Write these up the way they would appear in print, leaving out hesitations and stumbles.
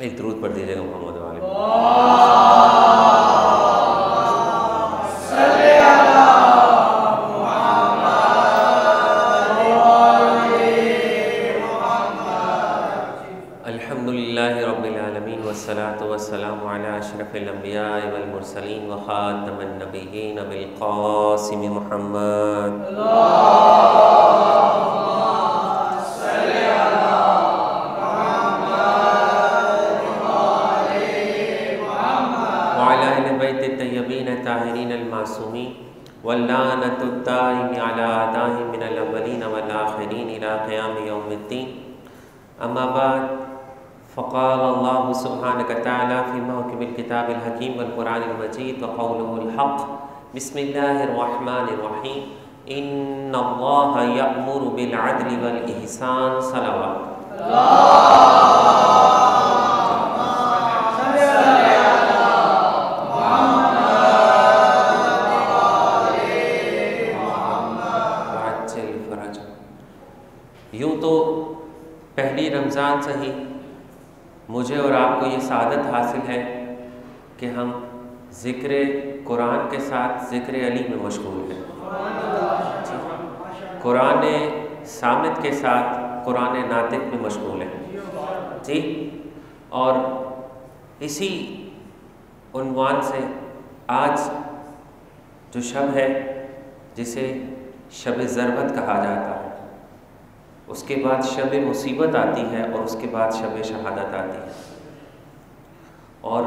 ایک درود پڑھ دیجیے گا محمد والے۔ الحمدللہ رب العالمین والصلاة والسلام علی اشرف الانبیاء والمرسلین وخاتم النبیین بالقاسم محمد۔ الطاهرين المعصومين واللعنة الدائم على أعدائهم من الأولين والآخرين إلى قيام يوم الدين. أما بعد، فقال الله سبحانه وتعالى في محكم الكتاب الحكيم والقرآن المجيد وقوله الحق. بسم الله الرحمن الرحيم. إن الله يأمر بالعدل والإحسان. صلوات پہلی رمضان سے ہی مجھے اور آپ کو یہ سعادت حاصل ہے کہ ہم ذکر قرآن کے ساتھ ذکر علی میں مشغول ہیں۔ قرآن صامت کے ساتھ قرآن ناطق میں مشغول ہیں جی، اور اسی عنوان سے آج جو شب ہے جسے شب ضربت کہا جاتا ہے، اس کے بعد شب مصیبت آتی ہے اور اس کے بعد شب شہادت آتی ہے، اور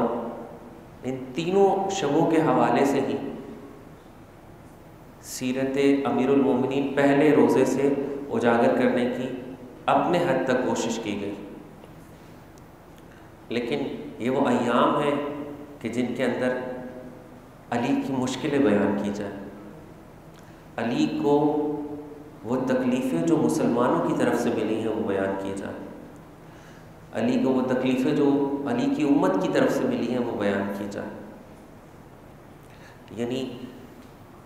ان تینوں شبوں کے حوالے سے ہی سیرت امیر المومنین پہلے روزے سے اجاگر کرنے کی اپنے حد تک کوشش کی گئی، لیکن یہ وہ ایام ہیں کہ جن کے اندر علی کی مشکلیں بیان کی جائیں، علی کو وہ تکلیفیں جو مسلمانوں کی طرف سے ملی ہیں وہ بیان کی جائیں، علی کو وہ تکلیفیں جو علی کی امت کی طرف سے ملی ہیں وہ بیان کی جائیں۔ یعنی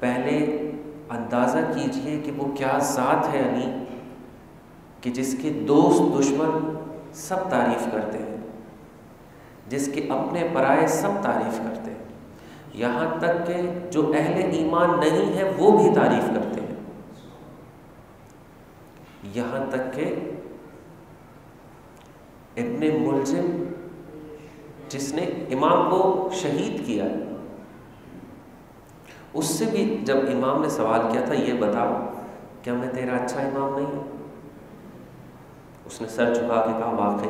پہلے اندازہ کیجئے کہ وہ کیا ذات ہے علی کہ جس کے دوست دشمن سب تعریف کرتے ہیں، جس کے اپنے پرائے سب تعریف کرتے ہیں، یہاں تک کہ جو اہل ایمان نہیں ہے وہ بھی تعریف کرتے ہیں، یہاں تک کہ ابن ملجم جس نے امام کو شہید کیا، اس سے بھی جب امام نے سوال کیا تھا یہ بتاؤ کیا میں تیرا اچھا امام نہیں ہوں، اس نے سر جھکا کے کہا واقعی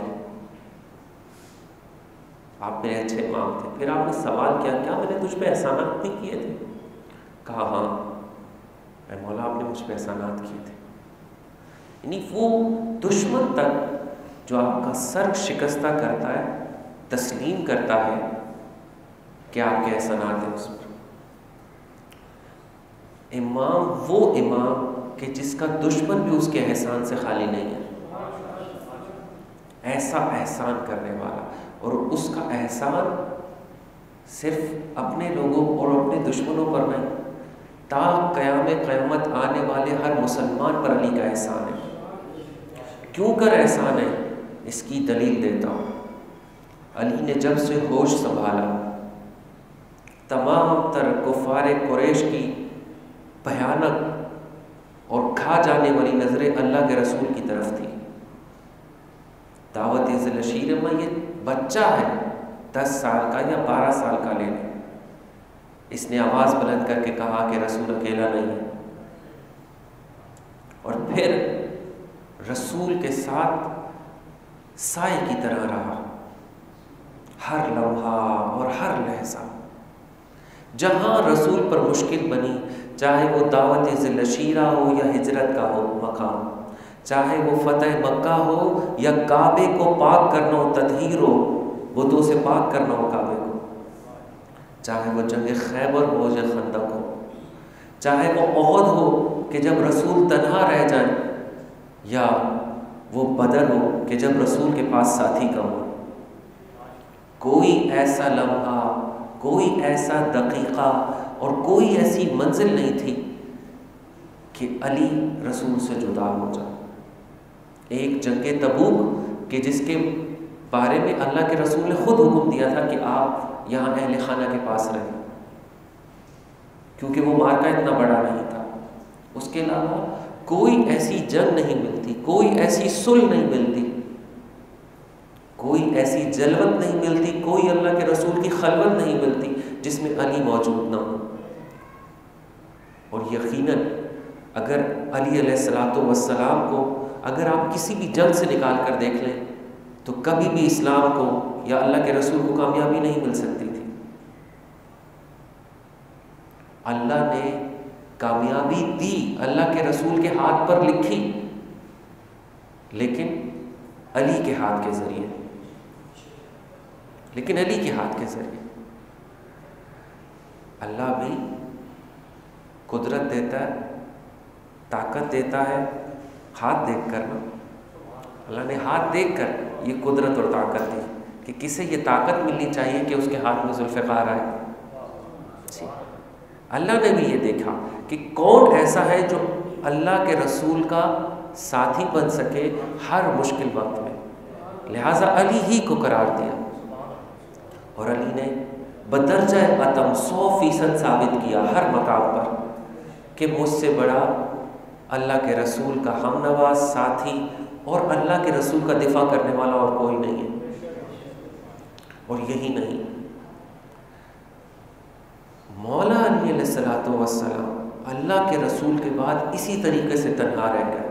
آپ میرے اچھے امام تھے۔ پھر آپ نے سوال کیا کیا میں نے تجھ پہ احسانات نہیں کیے تھے؟ کہا ہاں اے مولا آپ نے مجھ پہ احسانات کیے تھے۔ یعنی وہ دشمن تک جو آپ کا سر شکستہ کرتا ہے تسلیم کرتا ہے کہ آپ کے احسانات ہیں اس پر۔ امام وہ امام کہ جس کا دشمن بھی اس کے احسان سے خالی نہیں ہے، ایسا احسان کرنے والا، اور اس کا احسان صرف اپنے لوگوں اور اپنے دشمنوں پر نہیں، تا قیامت آنے والے ہر مسلمان پر علی کا احسان ہے۔ کیوں کر احسان ہے اس کی دلیل دیتا ہوں۔ علی نے جب سے ہوش سنبھالا تمام تر کفار قریش کی بھیانک اور کھا جانے والی نظریں اللہ کے رسول کی طرف تھی۔ دعوت ذی العشیر میں یہ بچہ ہے 10 سال کا یا 12 سال کا لے لیں، اس نے آواز بلند کر کے کہا کہ رسول اکیلا نہیں ہے، اور پھر رسول کے ساتھ سائے کی طرح رہا، ہر لمحہ اور ہر لحظہ۔ جہاں رسول پر مشکل بنی، چاہے وہ دعوت ذی العشیرہ ہو یا ہجرت کا ہو مقام، چاہے وہ فتح مکہ ہو یا کعبے کو پاک کرنا ہو، تطہیر ہو، بتوں سے پاک کرنا ہو کعبے کو، چاہے وہ جنگ خیبر ہو یا خندق ہو، چاہے وہ احد ہو کہ جب رسول تنہا رہ جائیں، یا وہ بدر ہو کہ جب رسول کے پاس ساتھی کم ہو، کوئی ایسا لمحہ، کوئی ایسا دقیقہ اور کوئی ایسی منزل نہیں تھی کہ علی رسول سے جدا ہو جائے۔ ایک جنگ تبوک کہ جس کے بارے میں اللہ کے رسول نے خود حکم دیا تھا کہ آپ یہاں اہل خانہ کے پاس رہیں، کیونکہ وہ مارکا اتنا بڑا نہیں تھا۔ اس کے علاوہ کوئی ایسی جنگ نہیں ملتی، کوئی ایسی صلح نہیں ملتی، کوئی ایسی جلوت نہیں ملتی، کوئی اللہ کے رسول کی خلوت نہیں ملتی جس میں علی موجود نہ ہو۔ اور یقیناً اگر علی علیہ السلام کو اگر آپ کسی بھی جنگ سے نکال کر دیکھ لیں تو کبھی بھی اسلام کو یا اللہ کے رسول کو کامیابی نہیں مل سکتی تھی۔ اللہ نے کامیابی دی، اللہ کے رسول کے ہاتھ پر لکھی، لیکن علی کے ہاتھ کے ذریعے، لیکن علی کے ہاتھ کے ذریعے۔ اللہ بھی قدرت دیتا ہے، طاقت دیتا ہے ہاتھ دیکھ کر نا۔ اللہ نے ہاتھ دیکھ کر یہ قدرت اور طاقت دی کہ کسے یہ طاقت ملنی چاہیے کہ اس کے ہاتھ میں ذوالفقار آئے۔ جی اللہ نے بھی یہ دیکھا کہ کون ایسا ہے جو اللہ کے رسول کا ساتھی بن سکے ہر مشکل وقت میں، لہٰذا علی ہی کو قرار دیا۔ اور علی نے بدرجہ عتم 100% ثابت کیا ہر مقام پر کہ مجھ سے بڑا اللہ کے رسول کا ہم نوا ساتھی اور اللہ کے رسول کا دفاع کرنے والا اور کوئی نہیں ہے۔ اور یہی نہیں، مولا علی علیہ السلام اللہ کے رسول کے بعد اسی طریقے سے تنہا رہ گئے۔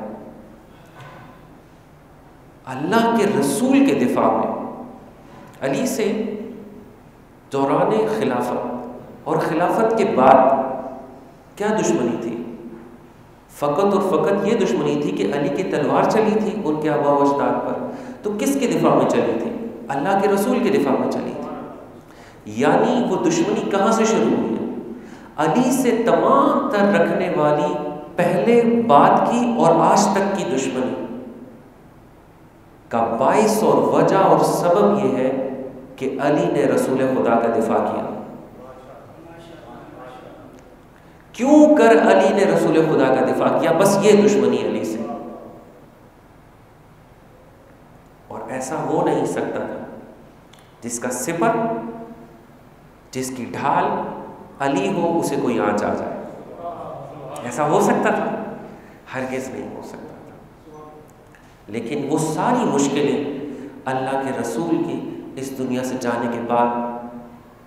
اللہ کے رسول کے دفاع میں علی سے دوران خلافت اور خلافت کے بعد کیا دشمنی تھی؟ فقط اور فقط یہ دشمنی تھی کہ علی کی تلوار چلی تھی ان کے آباء و اجداد پر، تو کس کے دفاع میں چلی تھی؟ اللہ کے رسول کے دفاع میں چلی تھی۔ یعنی وہ دشمنی کہاں سے شروع ہوئی ہے؟ علی سے تمام تر رکھنے والی پہلے بات کی اور آج تک کی دشمنی کا باعث اور وجہ اور سبب یہ ہے کہ علی نے رسول خدا کا دفاع کیا۔ کیوں کر علی نے رسول خدا کا دفاع کیا؟ بس یہ دشمنی علی سے، اور ایسا ہو نہیں سکتا تھا جس کا سپر، جس کی ڈھال علی ہو اسے کوئی آنچ آ جائے۔ ایسا ہو سکتا تھا؟ ہرگز نہیں ہو سکتا تھا۔ لیکن وہ ساری مشکلیں اللہ کے رسول کی اس دنیا سے جانے کے بعد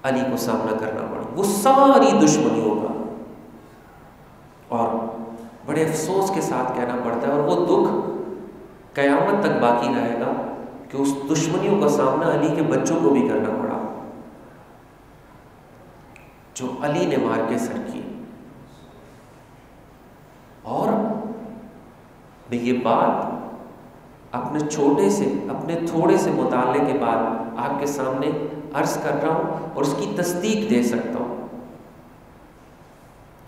علی کو سامنا کرنا پڑا، وہ ساری دشمنیوں کا۔ اور بڑے افسوس کے ساتھ کہنا پڑتا ہے، اور وہ دکھ قیامت تک باقی رہے گا کہ اس دشمنیوں کا سامنا علی کے بچوں کو بھی کرنا پڑا جو علی نے مار کے سر کی۔ اور میں یہ بات اپنے تھوڑے سے مطالعے کے بعد آپ کے سامنے عرض کر رہا ہوں اور اس کی تصدیق دے سکتا ہوں۔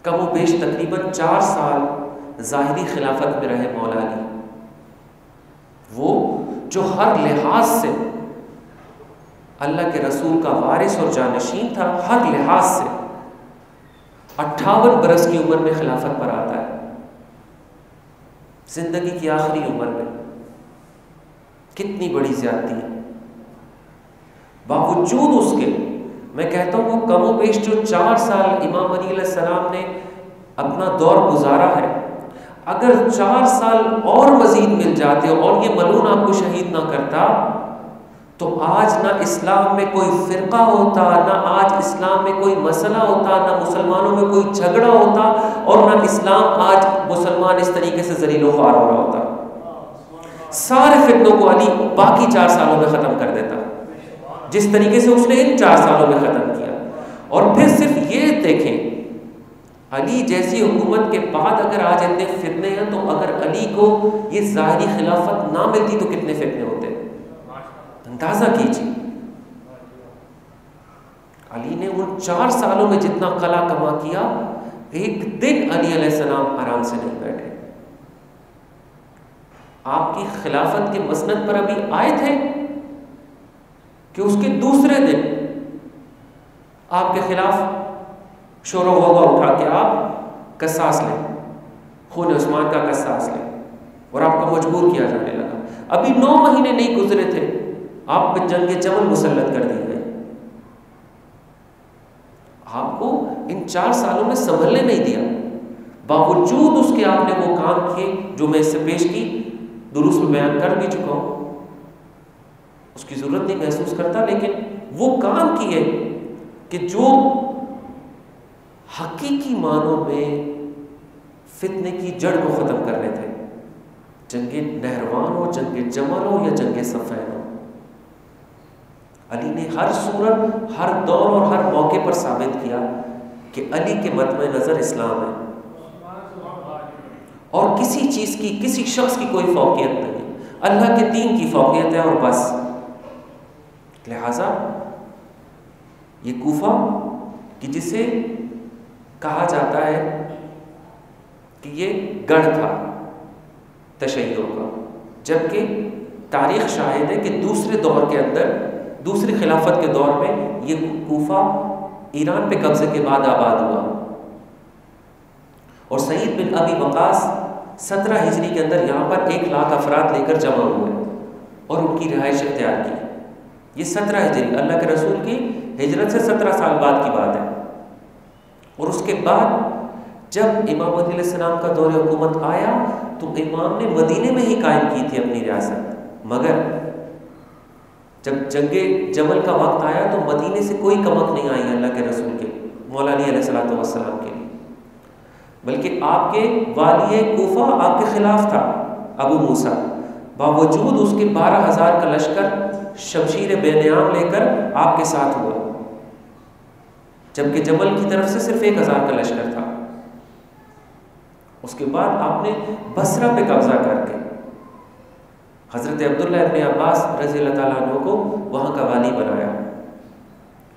کم و بیش تقریباً 4 سال ظاہری خلافت میں رہے مولا علی، وہ جو ہر لحاظ سے اللہ کے رسول کا وارث اور جانشین تھا، ہر لحاظ سے 58 برس کی عمر میں خلافت پر آتا ہے، زندگی کی آخری عمر میں۔ کتنی بڑی زیادتی ہے۔ باوجود اس کے میں کہتا ہوں وہ کم و بیش جو 4 سال امام علی علیہ السلام نے اپنا دور گزارا ہے، اگر 4 سال اور مزید مل جاتے اور یہ ملعون آپ کو شہید نہ کرتا تو آج نہ اسلام میں کوئی فرقہ ہوتا، نہ آج اسلام میں کوئی مسئلہ ہوتا، نہ مسلمانوں میں کوئی جھگڑا ہوتا، اور نہ اسلام آج مسلمان اس طریقے سے ذلیل و خوار ہو رہا ہوتا۔ سارے فتنوں کو علی باقی 4 سالوں میں ختم کر دیتا، جس طریقے سے اس نے ان 4 سالوں میں ختم کیا۔ اور پھر صرف یہ دیکھیں، علی جیسی حکومت کے بعد اگر آج اتنے فتنے ہیں تو اگر علی کو یہ ظاہری خلافت نہ ملتی تو کتنے فتنے ہوتے، اندازہ کیجیے۔ علی نے ان 4 سالوں میں جتنا قلع کما کیا، ایک دن علی علیہ السلام آرام سے نہیں بیٹھے۔ آپ کی خلافت کے مسند پر ابھی آئے تھے کہ اس کے دوسرے دن آپ کے خلاف شور و غوغا اٹھا کہ آپ قصاص لیں، خون عثمان کا قصاص لیں، اور آپ کو مجبور کیا جانے لگا۔ ابھی 9 مہینے نہیں گزرے تھے آپ پہ جنگ جمل مسلط کر دی گئی. آپ کو ان 4 سالوں میں سنبھلنے نہیں دیا. باوجود اس کے آپ نے وہ کام کیے جو میں اس سے پیش کی دروس میں بیان کر بھی چکا ہوں. اس کی ضرورت نہیں محسوس کرتا، لیکن وہ کام کیے کہ جو حقیقی معنوں میں فتنے کی جڑ کو ختم کرنے تھے. جنگ نہروان ہو، جنگ جمل ہو یا جنگ صفین ہو، علی نے ہر صورت، ہر دور اور ہر موقع پر ثابت کیا کہ علی کے مطمع نظر اسلام ہے اور کسی چیز کی، کسی شخص کی کوئی فوقیت نہیں، اللہ کے دین کی فوقیت ہے اور بس. لہذا یہ کوفہ کہ جسے کہا جاتا ہے کہ یہ گڑھ تھا تشیعوں کا، جبکہ تاریخ شاہد ہے کہ دوسرے دور کے اندر، دوسری خلافت کے دور میں یہ کوفہ ایران پہ قبضے کے بعد آباد ہوا. اور سعید بن ابی وقاص 17 ہجری کے اندر یہاں پر 1 لاکھ افراد لے کر جمع ہوئے اور ان کی رہائش اختیار کی. یہ 17 ہجری، اللہ کے رسول کی ہجرت سے 17 سال بعد کی بات ہے. اور اس کے بعد جب امام علیہ السلام کا دور حکومت آیا تو امام نے مدینے میں ہی قائم کی تھی اپنی ریاست، مگر جب جنگ جمل کا وقت آیا تو مدینے سے کوئی کمک نہیں آئی اللہ کے رسول کے، مولا علی علیہ السلام کے لیے، بلکہ آپ کے والی کوفہ آپ کے خلاف تھا ابو موسیٰ. باوجود اس کے 12,000 کا لشکر شمشیر بے نیام لے کر آپ کے ساتھ ہوا، جبکہ جمل کی طرف سے صرف 1,000 کا لشکر تھا. اس کے بعد آپ نے بصرہ پہ قبضہ کر کے حضرت عبداللہ ابن عباس رضی اللہ تعالیٰ عنہ کو وہاں کا والی بنایا،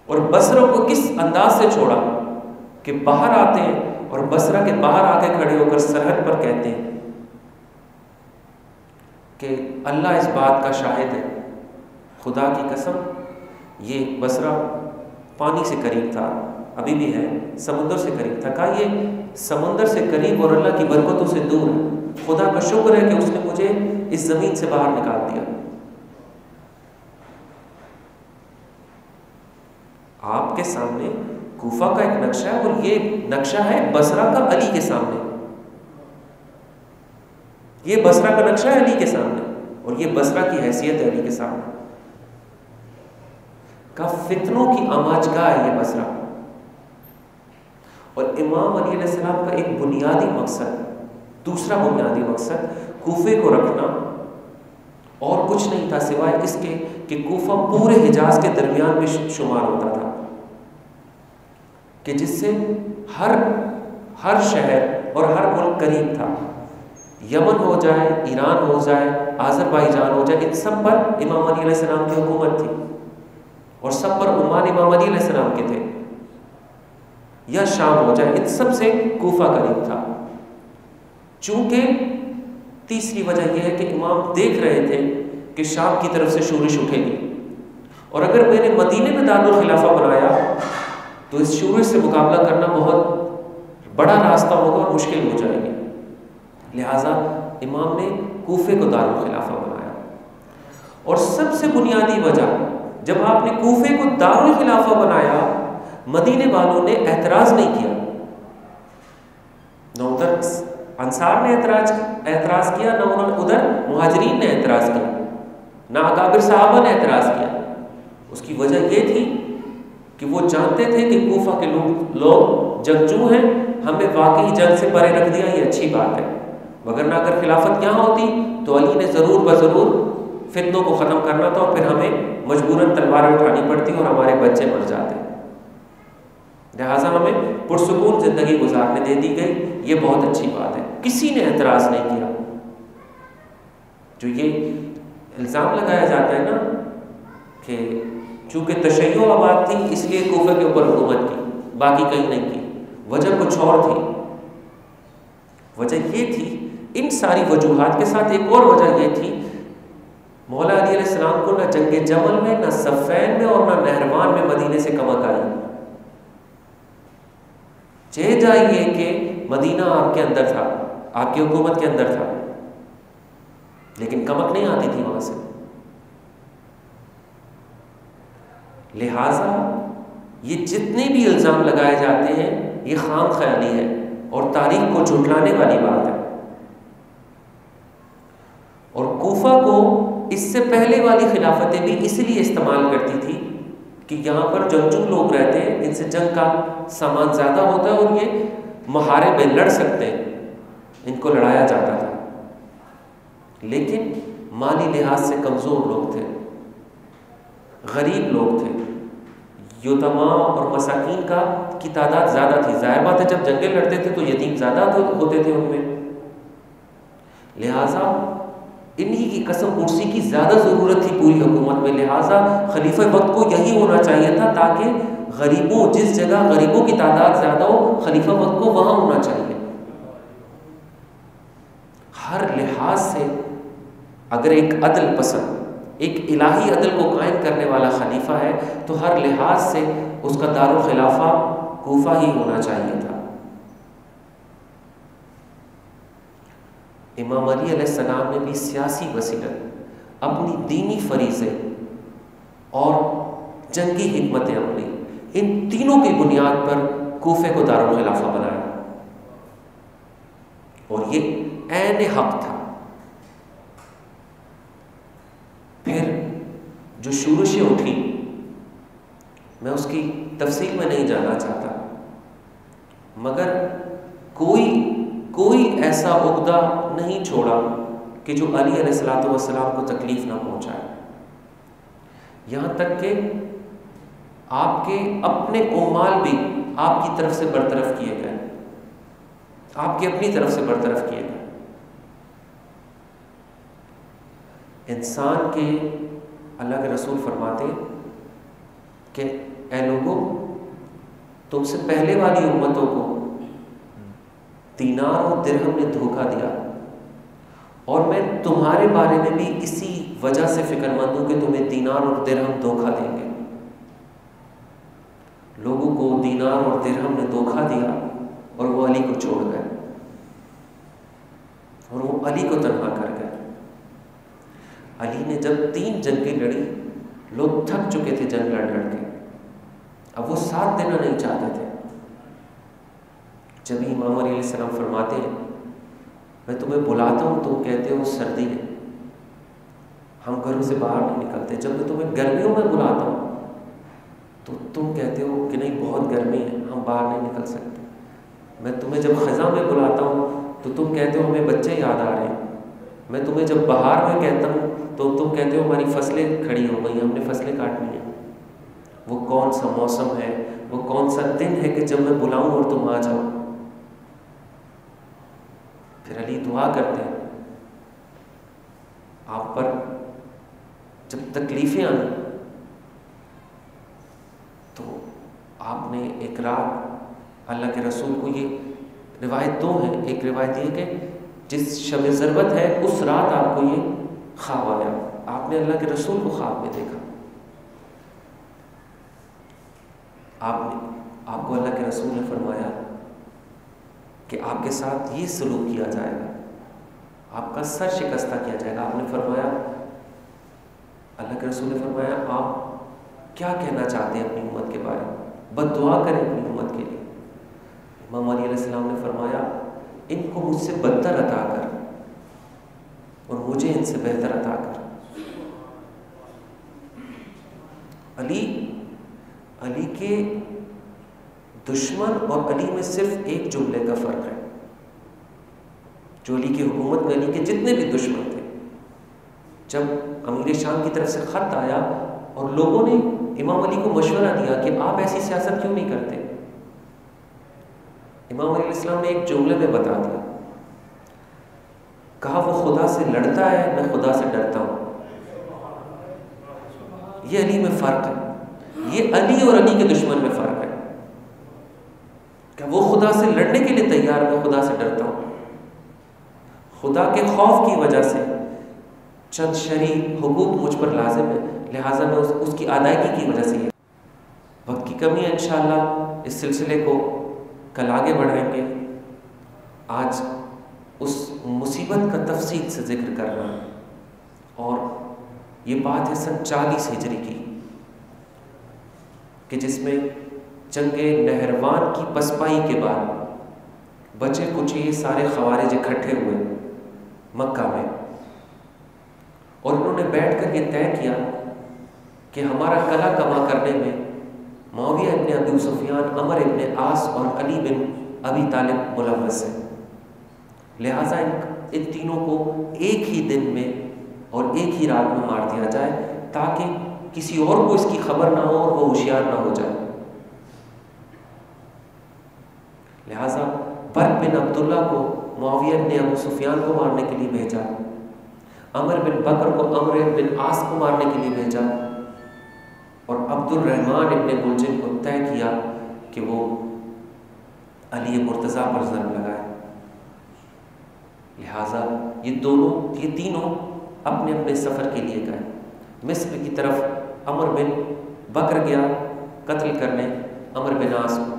اور بصرہ کو کس انداز سے چھوڑا کہ باہر آتے ہیں اور بصرہ کے باہر آ کے کھڑے ہو کر سرحد پر کہتے ہیں کہ اللہ اس بات کا شاہد ہے، خدا کی قسم یہ بصرہ پانی سے قریب تھا، ابھی بھی ہے، سمندر سے قریب تھا. کہا یہ سمندر سے قریب اور اللہ کی برکتوں سے دور ہے، خدا کا شکر ہے کہ اس نے مجھے اس زمین سے باہر نکال دیا. آپ کے سامنے کوفہ کا ایک نقشہ ہے اور یہ نقشہ ہے بصرہ کا علی کے سامنے. یہ بصرہ کا نقشہ ہے علی کے سامنے اور یہ بصرہ کی حیثیت ہے علی کے سامنے. کا فتنوں کی آماجگاہ ہے یہ بصرہ. اور امام علی علیہ السلام کا ایک بنیادی مقصد، دوسرا بنیادی مقصد کوفے کو رکھنا اور کچھ نہیں تھا سوائے اس کے کہ کوفہ پورے حجاز کے درمیان میں شمار ہوتا تھا، کہ جس سے ہر شہر اور ہر ملک قریب تھا. یمن ہو جائے، ایران ہو جائے، آذربائیجان ہو جائے، ان سب پر امام علی علیہ السلام کی حکومت تھی اور سب پر عمان امام علی علیہ السلام کے تھے. یا شام ہو جائے، ان سب سے کوفہ قریب تھا. چونکہ تیسری وجہ یہ ہے کہ امام دیکھ رہے تھے کہ شام کی طرف سے شورش اٹھے گی، اور اگر میں نے مدینے میں دارالخلافہ بنایا تو اس شورش سے مقابلہ کرنا بہت بڑا راستہ ہوگا اور مشکل ہو جائے گی. لہٰذا امام نے کوفے کو دارالخلافہ بنایا. اور سب سے بنیادی وجہ، جب آپ نے کوفے کو دارالخلافہ بنایا، مدینے والوں نے اعتراض نہیں کیا. نہ ادھر انصار نے اعتراض کیا، نہ ادھر مہاجرین نے اعتراض کیا، نہ اکابر صحابہ نے اعتراض کیا. اس کی وجہ یہ تھی کہ وہ جانتے تھے کہ کوفہ کے لوگ جنگجو ہیں، ہمیں واقعی جنگ سے پرے رکھ دیا، یہ اچھی بات ہے، وگرنہ اگر خلافت یہاں ہوتی تو علی نے ضرور بضرور فتنوں کو ختم کرنا تھا اور پھر ہمیں مجبوراً تلواریں اٹھانی پڑتی اور ہمارے بچے مر جاتے. لہٰذا ہمیں پرسکون زندگی گزارنے دے دی گئی، یہ بہت اچھی بات ہے. کسی نے اعتراض نہیں کیا. جو یہ الزام لگایا جاتا ہے نا کہ چونکہ تشیع آباد تھی اس لیے کوفہ کے اوپر حکومت کی، باقی کہیں نہیں کی، وجہ کچھ اور تھی. وجہ یہ تھی، ان ساری وجوہات کے ساتھ ایک اور وجہ یہ تھی، مولا علی علیہ السلام کو نہ جنگ جمل میں، نہ صفین میں اور نہ نہروان میں مدینے سے کمک آئی. چہ جائیے کہ مدینہ آپ کے اندر تھا، آپ کی حکومت کے اندر تھا، لیکن کمک نہیں آتی تھی وہاں سے. لہٰذا یہ جتنے بھی الزام لگائے جاتے ہیں یہ خام خیالی ہے اور تاریخ کو جھٹلانے والی بات ہے. اور کوفہ کو اس سے پہلے والی خلافتیں بھی اس لیے استعمال کرتی تھی کہ یہاں پر جنگجو لوگ رہتے ہیں، ان سے جنگ کا سامان زیادہ ہوتا ہے اور یہ محارب میں لڑ سکتے ہیں، ان کو لڑایا جاتا تھا. لیکن مالی لحاظ سے کمزور لوگ تھے، غریب لوگ تھے، یتیما اور مساکین کی تعداد زیادہ تھی. ظاہر بات ہے جب جنگیں لڑتے تھے تو یتیم زیادہ ہوتے تھے ان میں، لہٰذا انہی کی قسم پرسی کی زیادہ ضرورت تھی پوری حکومت میں. لہٰذا خلیفہ وقت کو یہی ہونا چاہیے تھا تاکہ غریبوں، جس جگہ غریبوں کی تعداد زیادہ ہو، خلیفہ وقت کو وہاں ہونا چاہیے. ہر لحاظ سے اگر ایک عدل پسند، ایک الہی عدل کو قائم کرنے والا خلیفہ ہے تو ہر لحاظ سے اس کا دارالخلافہ کوفہ ہی ہونا چاہیے تھا. امام علی علیہ السلام نے بھی سیاسی بصیرت، اپنی دینی فریضے اور جنگی حکمت عملی، ان تینوں کی بنیاد پر کوفے کو دارالخلافہ بنایا اور یہ عین حق تھا. پھر جو شورشیں اٹھی، میں اس کی تفصیل میں نہیں جانا چاہتا، مگر کوئی ایسا عقدہ نہیں چھوڑا کہ جو علی علیہ الصلوۃ والسلام کو تکلیف نہ پہنچائے. یہاں تک کہ آپ کے اپنے اعمال بھی آپ کی طرف سے برطرف کیے گئے، آپ کی اپنی طرف سے برطرف کیے گئے. انسان کے اللہ کے رسول فرماتے کہ اے لوگوں، تم سے پہلے والی امتوں کو دینار اور درہم نے دھوکہ دیا، اور میں تمہارے بارے میں بھی اسی وجہ سے فکر مند ہوں کہ تمہیں دینار اور درہم دھوکہ دیں گے. لوگوں کو دینار اور درہم نے دھوکہ دیا اور وہ علی کو چھوڑ گئے اور وہ علی کو تنہا کر گئے. علی نے جب 3 جنگیں لڑی، لوگ تھک چکے تھے جنگ لڑ کے، اب وہ ساتھ دینا نہیں چاہتے تھے. جب امام علیہ السلام فرماتے ہیں میں تمہیں بلاتا ہوں تم کہتے ہو سردی ہے، ہم گھروں سے باہر نہیں نکلتے. جب میں تمہیں گرمیوں میں بلاتا ہوں تو تم کہتے ہو کہ نہیں بہت گرمی ہے، ہم باہر نہیں نکل سکتے. میں تمہیں جب خزاں میں بلاتا ہوں تو تم کہتے ہو ہمیں بچے یاد آ رہے ہیں. میں تمہیں جب بہار میں کہتا ہوں تو تم کہتے ہو ہماری فصلیں کھڑی ہو گئی، ہم نے فصلیں کاٹنی ہیں. وہ کون سا موسم ہے، وہ کون سا دن ہے کہ جب میں بلاؤں اور تم آ جاؤ؟ پھر علی دعا کرتے ہیں آپ پر جب تکلیفیں آئیں تو آپ نے ایک رات اللہ کے رسول کو، یہ روایت 2 ہے، ایک روایت یہ کہ جس شب ضربت ہے اس رات آپ کو یہ خواب آیا، آپ نے اللہ کے رسول کو خواب میں دیکھا. آپ کو اللہ کے رسول نے فرمایا کہ آپ کے ساتھ یہ سلوک کیا جائے گا، آپ کا سر شکستہ کیا جائے گا. آپ نے فرمایا، اللہ کے رسول نے فرمایا آپ کیا کہنا چاہتے ہیں اپنی امت کے بارے میں، بد دعا کریں اپنی امت کے لیے. امام علی علیہ السلام نے فرمایا ان کو مجھ سے بدتر عطا کر اور مجھے ان سے بہتر عطا کر. علی کے دشمن اور علی میں صرف ایک جملے کا فرق ہے. جو علی کی حکومت میں علی کے جتنے بھی دشمن تھے، جب امیر شام کی طرف سے خط آیا اور لوگوں نے امام علی کو مشورہ دیا کہ آپ ایسی سیاست کیوں نہیں کرتے، امام علیہ السلام نے ایک جملے میں بتا دیا، کہا وہ خدا سے لڑتا ہے، میں خدا سے ڈرتا ہوں. یہ علی میں فرق ہے، یہ علی اور علی کے دشمن میں فرق ہے کہ وہ خدا سے لڑنے کے لیے تیار، میں خدا سے ڈرتا ہوں. خدا کے خوف کی وجہ سے چند شرعی حقوق مجھ پر لازم ہے، لہٰذا میں اس کی ادائیگی کی وجہ سے. یہ وقت کی کمی ہے، انشاءاللہ اس سلسلے کو کل آگے بڑھائیں گے. آج اس مصیبت کا تفصیل سے ذکر کر رہا ہوں، اور یہ بات ہے سن 40 ہجری کی. کہ جس میں جنگ نہروان کی پسپائی کے بعد بچے کچھ یہ سارے خوارج اکٹھے ہوئے مکہ میں، اور انہوں نے بیٹھ کر یہ طے کیا کہ ہمارا کلا کما کرنے میں معاویہ ابن ابی سفیان، عمر ابن عاص اور علی بن ابی طالب ملوث ہے، لہٰذا ان تینوں کو ایک ہی دن میں اور ایک ہی رات میں مار دیا جائے تاکہ کسی اور کو اس کی خبر نہ ہو اور وہ ہوشیار نہ ہو جائے۔ لہٰذا برق بن عبداللہ کو معاویہ بن ابو سفیان کو مارنے کے لیے بھیجا، عمر بن بکر کو عمر بن عاص کو مارنے کے لیے بھیجا، اور عبد الرحمن ابن ملجم کو طے کیا کہ وہ علی مرتضیٰ پر ضرب لگائے۔ لہٰذا یہ تینوں اپنے اپنے سفر کے لیے گئے۔ مصر کی طرف عمر بن بکر گیا قتل کرنے عمر بن عاص کو،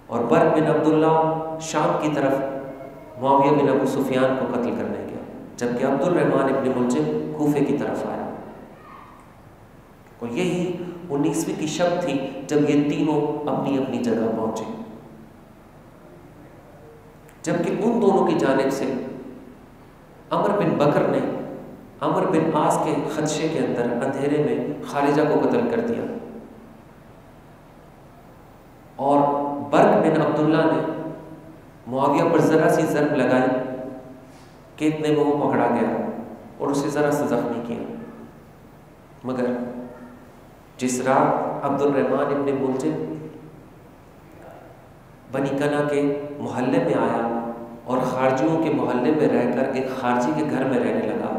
اور برق بن عبداللہ شام کی طرف معاویہ بن ابو سفیان کو قتل کرنے گیا، جبکہ عبد الرحمن ابن ملجم کوفے کی طرف آیا۔ اور یہی 19ویں کی شب تھی جب یہ تینوں اپنی اپنی جگہ پہنچے، جبکہ ان دونوں کی جانب سے عمر بن بکر نے عمر بن عاص کے خدشے کے اندر اندھیرے میں خارجہ کو قتل کر دیا، اور برق بن عبداللہ نے معاویہ پر ذرا سی ضرب لگائی کہ اتنے میں وہ پکڑا گیا اور اسے ذرا سے زخمی کیا۔ مگر جس رات عبد الرحمن ابن ملجم بنی کنا کے محلے میں آیا اور خارجیوں کے محلے میں رہ کر ایک خارجی کے گھر میں رہنے لگا،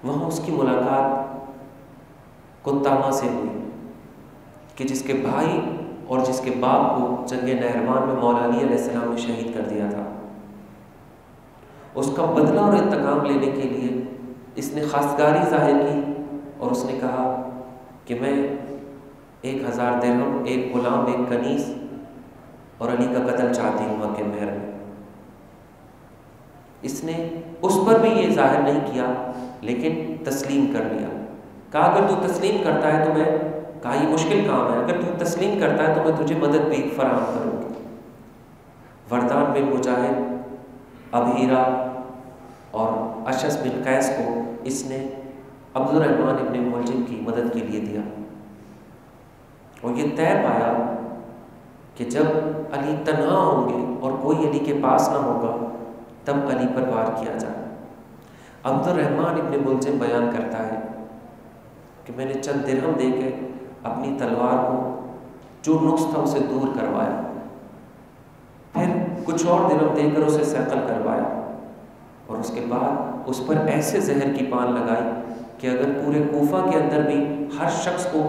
وہاں اس کی ملاقات کتامہ سے ہوئی کہ جس کے بھائی اور جس کے باپ کو جنگ نہروان میں مولا علی علیہ السلام نے شہید کر دیا تھا۔ اس کا بدلہ اور انتقام لینے کے لیے اس نے خواستگاری ظاہر کی اور اس نے کہا کہ میں 1000 درہم، ایک غلام، ایک کنیز اور علی کا قتل چاہتی ہوں مکہ مہر میں۔ اس نے اس پر بھی یہ ظاہر نہیں کیا لیکن تسلیم کر لیا، کہا اگر تو تسلیم کرتا ہے تو میں، کہا یہ مشکل کام ہے، اگر تو تسلیم کرتا ہے تو میں تجھے مدد بھی فراہم کروں گی۔ وردان بن مجاہد، ابہیرہ اور اشعث بن قیس کو اس نے عبد الرحمن ابن ملجم کی مدد کے لیے دیا، اور یہ طے پایا کہ جب علی تنہا ہوں گے اور کوئی علی کے پاس نہ ہوگا تب علی پر وار کیا جائے۔ عبد الرحمن ابن ملجم بیان کرتا ہے کہ میں نے چند درہم دے کے اپنی تلوار کو جو نقص تھا اسے دور کروایا، پھر کچھ اور درہم دے کر اسے صقل کروایا، اور اس کے بعد اس پر ایسے زہر کی پان لگائی کہ اگر پورے کوفہ کے اندر بھی ہر شخص کو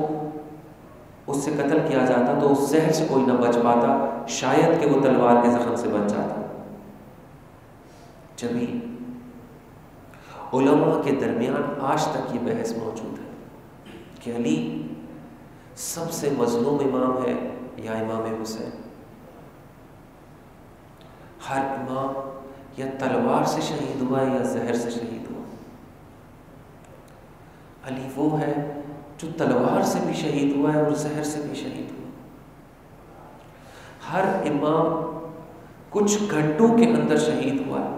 اس سے قتل کیا جاتا تو اس زہر سے کوئی نہ بچ پاتا، شاید کہ وہ تلوار کے زخم سے بچ جاتا۔ جبھی علماء کے درمیان آج تک یہ بحث موجود ہے کہ علی سب سے مظلوم امام ہے یا امام حسین۔ ہر امام یا تلوار سے شہید ہوا ہے یا زہر سے شہید ہوا۔ علی وہ ہے جو تلوار سے بھی شہید ہوا ہے اور زہر سے بھی شہید ہوا۔ ہر امام کچھ گھنٹوں کے اندر شہید ہوا ہے،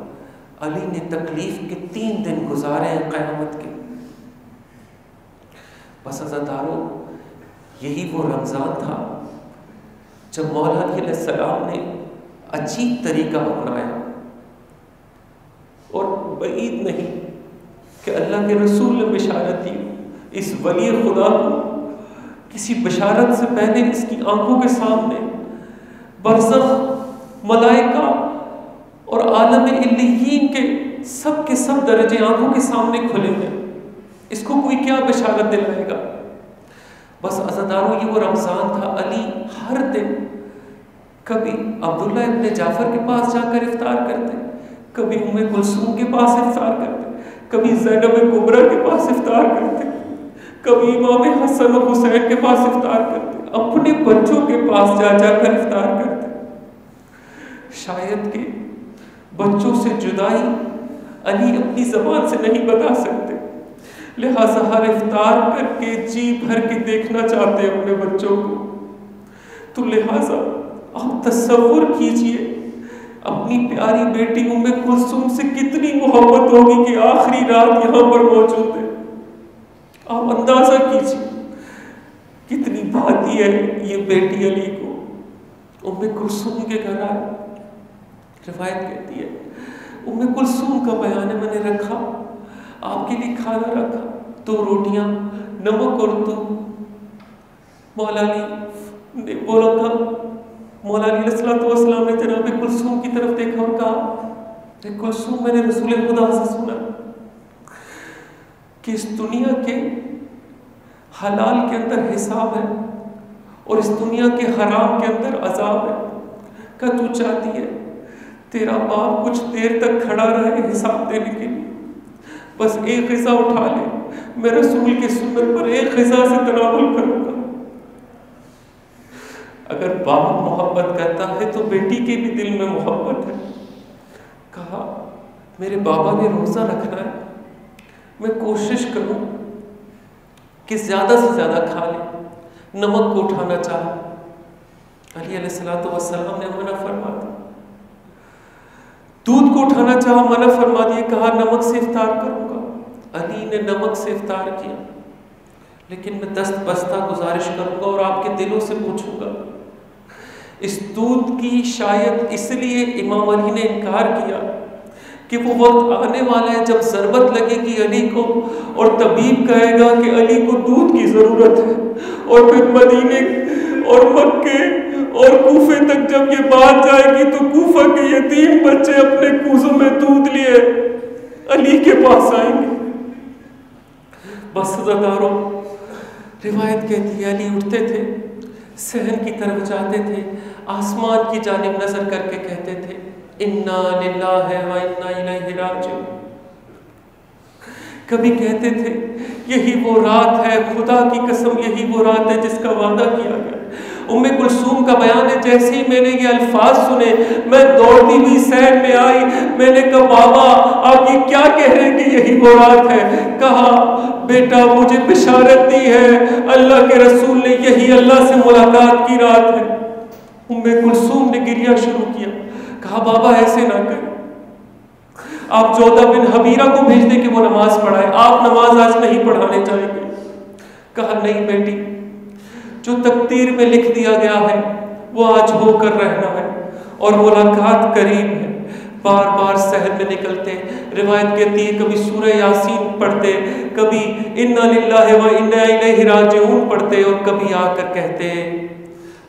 علی نے تکلیف کے 3 دن گزارے ہیں قیامت کے۔ بس عزادارو، یہی وہ رمضان تھا جب مولا علی علیہ السلام نے عجیب طریقہ اپنایا، اور بعید نہیں کہ اللہ کے رسول نے بشارت دی، اس ولی خدا کو کسی بشارت سے پہلے اس کی آنکھوں کے سامنے برزخ، ملائکہ اور عالم علیین کے سب درجے آنکھوں کے سامنے کھلے ہیں، اس کو کوئی کیا بشارت دلائے گا؟ بس عزادارو، یہ وہ رمضان تھا۔ علی ہر دن کبھی عبداللہ ابن جعفر کے پاس جا کر افطار کرتے، کبھی ام کلثوم کے پاس افطار کرتے، کبھی زینب کبریٰ کے پاس افطار کرتے، کبھی امام حسن و حسین کے پاس افطار کرتے، اپنے بچوں کے پاس جا کر افطار کرتے۔ شاید کہ بچوں سے جدائی علی اپنی زبان سے نہیں بتا سکتے، لہٰذا ہر افطار کر کے جی بھر کے دیکھنا چاہتے ہیں اپنے بچوں کو. تو لہٰذا آپ تصور کیجئے اپنی پیاری بیٹی ام کلثوم سے کتنی محبت ہوگی کہ آخری رات یہاں پر موجود ہے. آپ اندازہ کیجئے کتنی بھاتی ہے یہ بیٹی علی کو. ام کلثوم کے گھر آئے. روایت کہتی ہے ام کلثوم کا بیان ہے، میں نے رکھا آپ کے لیے کھانا رکھا، 2 روٹیاں، نمک اور دودھ. مولا علی نے بولا تھا، مولا علی علیہ السلام نے جناب کلثوم کی طرف دیکھا اور کہا کلثوم میں نے رسول خدا سے سنا کہ اس دنیا کے حلال کے اندر حساب ہے اور اس دنیا کے حرام کے اندر عذاب ہے. کہ تو چاہتی ہے تیرا باپ کچھ دیر تک کھڑا رہے حساب دینے کے لیے، بس ایک غذا اٹھا لے، میں رسول کی سنت پر ایک غذا سے تناول کروں گا. اگر باپ محبت کرتا ہے تو بیٹی کے بھی دل میں محبت ہے. کہا میرے بابا نے روزہ رکھنا ہے، میں کوشش کروں کہ زیادہ سے زیادہ کھا لے. نمک کو اٹھانا چاہا، علی علیہ السلام نے منع فرما دیا. دودھ کو اٹھانا چاہا، منع فرما دیا. کہا نمک سے افطار کروں گا. علی نے نمک سے افطار کیا. لیکن میں دست بستہ گزارش کروں گا اور آپ کے دلوں سے پوچھوں گا، اس دودھ کی شاید اس لیے امام علی نے انکار کیا کہ وہ وقت آنے والا ہے جب ضرورت لگے گی علی کو اور طبیب کہے گا کہ علی کو دودھ کی ضرورت ہے، اور پھر مدینے اور مکے اور کوفے تک جب یہ بات جائے گی تو کوفہ کے یتیم بچے اپنے کوزوں میں دودھ لیے علی کے پاس آئیں گے. بس زداروں روایت کہتی ہے علی اٹھتے تھے، صحن کی طرف جاتے تھے، آسمان کی جانب نظر کر کے کہتے تھے انا للہ و انا الیہ راجعون. کبھی کہتے تھے یہی وہ رات ہے، خدا کی قسم یہی وہ رات ہے جس کا وعدہ کیا گیا. ام کلثوم کا بیان ہے جیسے ہی میں نے یہ الفاظ سنے میں دوڑتی ہوئی صحن میں آئی. میں نے کہا بابا آپ یہ کیا کہہ رہے ہیں کہ یہی وہ رات ہے؟ کہا بیٹا مجھے بشارت دی ہے اللہ کے رسول نے، یہی اللہ سے ملاقات کی رات ہے. ام کلثوم نے گریہ شروع کیا. کہا بابا ایسے نہ کریں، آپ جودہ بن حبیرہ کو بھیج دیں کہ وہ نماز پڑھائے، آپ نماز آج نہیں پڑھانے چاہیں گے. کہا نہیں بیٹی، جو تقدیر میں لکھ دیا گیا ہے وہ آج ہو کر رہنا ہے اور ملاقات قریب ہے. بار بار صحن میں نکلتے، روایت کہتی ہے کبھی سورہ یاسین پڑھتے، کبھی انا للہ و انا الیہ راجعون پڑھتے، اور کبھی آ کر کہتے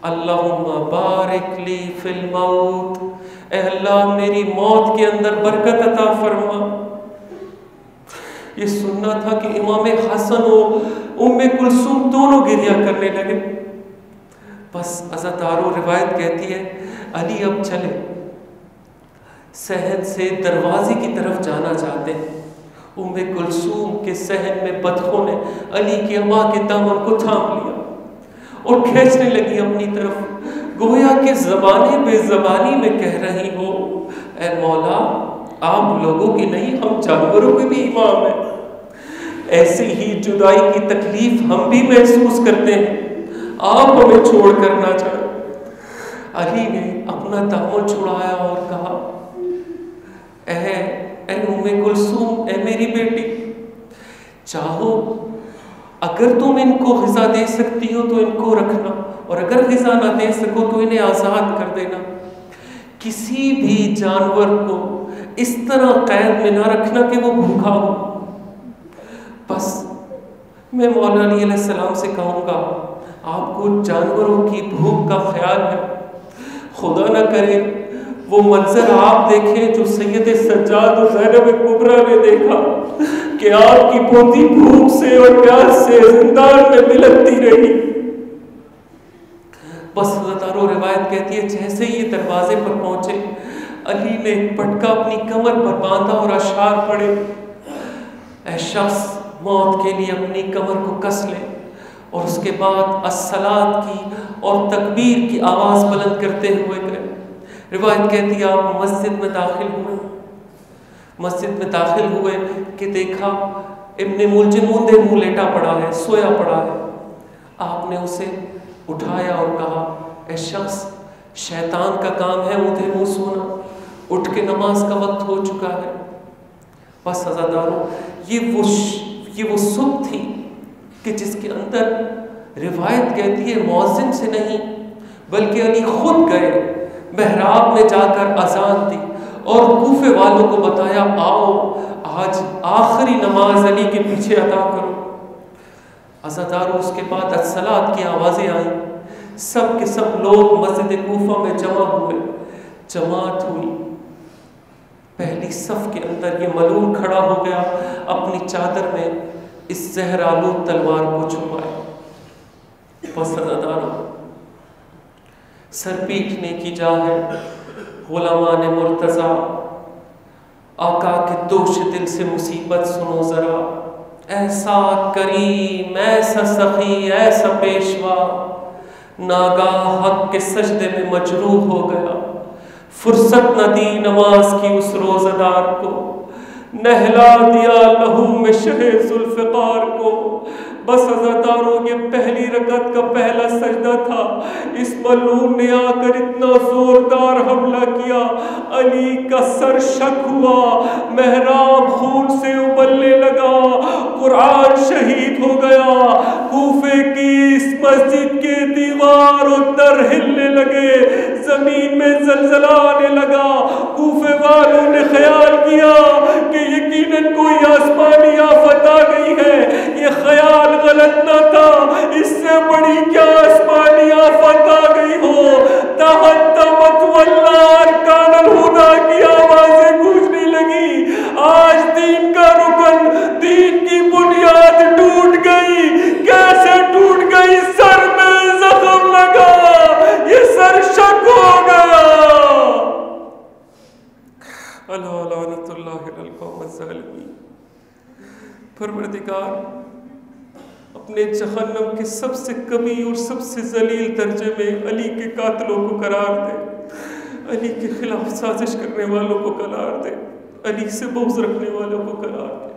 اللہم بارک لی فی الموت، اے اللہ میری موت کے اندر برکت عطا فرما. یہ سننا تھا کہ امام حسن و ام کلثوم دونوں گریہ کرنے لگے. بس عزادارو روایت کہتی ہے علی اب چلے، صحن سے دروازے کی طرف جانا چاہتے ہیں. ام کلثوم کے صحن میں بدخوں نے علی کی اماں کے دامن کو تھام لیا اور کھینچنے لگی اپنی طرف، گویا کہ زبانی بے زبانی میں کہہ رہی ہو اے مولا آپ لوگوں کی نہیں ہم جانوروں کے بھی امام ہیں. ایسی ہی جدائی کی تکلیف ہم بھی محسوس کرتے ہیں، آپ ہمیں چھوڑ کر نہ جائیں. علی نے اپنا دامن چھڑایا اور کہا اے ام کلثوم، اے میری بیٹی، چاہو اگر تم ان کو غذا دے سکتی ہو تو ان کو رکھنا، اور اگر غذا نہ دے سکو تو انہیں آزاد کر دینا. کسی بھی جانور کو اس طرح قید میں نہ رکھنا کہ وہ بھوکا ہو. بس میں مولا علی علیہ السلام سے کہوں گا آپ کو جانوروں کی بھوک کا خیال ہے، خدا نہ کرے وہ منظر آپ دیکھیں جو سید سجاد اور زینب کبریٰ نے دیکھا کہ آپ کی پوتی بھوک سے اور پیاس سے زندان میں بلکتی رہی. بس زدارو روایت کہتی ہے جیسے یہ دروازے پر پہنچے علی نے پٹکا اپنی کمر پر باندھا اور اشعار پڑھے اے شخص موت کے لیے اپنی کمر کو کس لے. اور اس کے بعد الصلاۃ کی اور تکبیر کی آواز بلند کرتے ہوئے گئے. روایت کہتی ہے آپ مسجد میں داخل ہوئے کہ دیکھا ابن ملجم اوندے منہ لیٹا پڑا ہے، سویا پڑا ہے. آپ نے اسے اٹھایا اور کہا اے شخص، شیطان کا کام ہے اوندے منہ سونا، اٹھ کے نماز کا وقت ہو چکا ہے. بس عزادارو، یہ وہ صبح تھی کہ جس کے اندر روایت کہتی ہے مؤذن سے نہیں بلکہ علی خود گئے، محراب میں جا کر اذان دی اور کوفے والوں کو بتایا آؤ آج آخری نماز علی کے پیچھے ادا کرو. عزادارو، اس کے بعد الصلاۃ کی آوازیں آئیں، سب کے سب لوگ مسجد کوفہ میں جمع ہوئے، جماعت ہوئی. پہلی صف کے اندر یہ ملعون کھڑا ہو گیا، اپنی چادر میں اس زہر آلود تلوار کو چھپائے. بس عزادارو، سر پیٹنے کی جا ہے. غلامان مرتضیٰ، آقا کے دوش دل سے مصیبت سنو ذرا. ایسا کریم، ایسا سخی، ایسا پیشوا، ناگاہ حق کے سجدے میں مجروح ہو گیا. فرصت نہ دی نماز کی اس روزہ دار کو، نہلا دیا لہو میں شہ ذوالفقار کو. بس عزاداروں، یہ پہلی رکعت کا پہلا سجدہ تھا. اس ملعون نے آ کر اتنا زوردار حملہ کیا، علی کا سر شک ہوا، محراب خون سے ابلنے لگا، قرآن شہید ہو گیا. کوفے کی اس مسجد کے دیوار و در ہلنے لگے، زمین میں زلزلہ آنے لگا. کوفے والوں نے خیال کیا کہ یقیناً کوئی آسمانی آفت آ گئی ہے. یہ خیال غلط نہ تھا، اس سے بڑی کیا آسمانی آفت آ گئی ہو. تحطمت واللہ ارکان الہدا کی آوازیں گونجنے لگی. آج دین کا رکن، دین کی بنیاد ٹوٹ گئی. کیسے ٹوٹ گئی؟ سر میں زخم لگا، یہ سر شک ہو گیا. اللہ لعنت اللہ علی القوم الظالمین. پروردگار، اپنے جہنم کے سب سے کمی اور سب سے ذلیل درجے میں علی کے قاتلوں کو قرار دے، علی کے خلاف سازش کرنے والوں کو قرار دے، علی سے بغض رکھنے والوں کو قرار دے.